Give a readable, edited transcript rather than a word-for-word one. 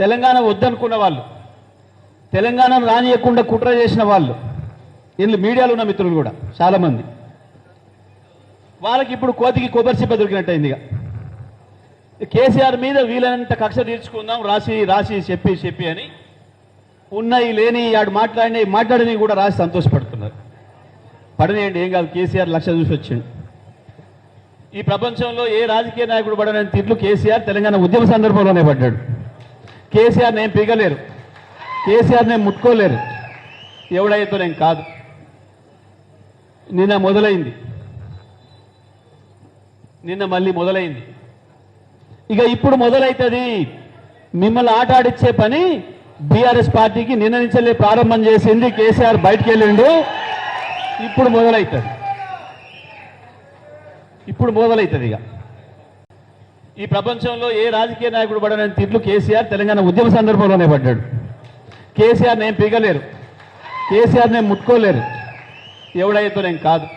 తెలంగాణ వద్దనుకున్న వాళ్ళు, తెలంగాణను రానియకుండా కుట్ర చేసిన వాళ్ళు, వీళ్ళు మీడియాలో ఉన్న మిత్రులు కూడా చాలామంది, వాళ్ళకి ఇప్పుడు కోతికి కొబ్బరి చిప్ప దొరికినట్టయింది. ఇక కేసీఆర్ మీద వీలైనంత కక్ష తీర్చుకుందాం, రాసి రాసి చెప్పి చెప్పి అని ఉన్నాయి లేని ఆడు మాట్లాడినవి కూడా రాసి సంతోషపడుతున్నారు. పడనేయండి, ఏం కాదు, కేసీఆర్ లక్ష చూసి వచ్చిండు. ఈ ప్రపంచంలో ఏ రాజకీయ నాయకుడు పడని తిట్లు కేసీఆర్ తెలంగాణ ఉద్యమ సందర్భంలోనే పడ్డాడు. కేసీఆర్ నేను పీగలేరు, కేసీఆర్ నేను ముట్టుకోలేరు, ఎవడైతే నేను కాదు. నిన్న మొదలైంది, నిన్న మళ్ళీ మొదలైంది, ఇక ఇప్పుడు మొదలైతుంది. మిమ్మల్ని ఆట ఆడిచ్చే పని బీఆర్ఎస్ పార్టీకి నిన్న నుంచే ప్రారంభం చేసింది. కేసీఆర్ బయటికి వెళ్ళిండు, ఇప్పుడు మొదలవుతుంది, ఇప్పుడు మొదలవుతుంది. ఇక ఈ ప్రపంచంలో ఏ రాజకీయ నాయకుడు పడని తిట్లు కేసీఆర్ తెలంగాణ ఉద్యమ సందర్భంలోనే పడ్డాడు. కేసీఆర్ నేను పీగలేరు, కేసీఆర్ నేను ముట్టుకోలేరు, ఎవడైతే నేను కాదు.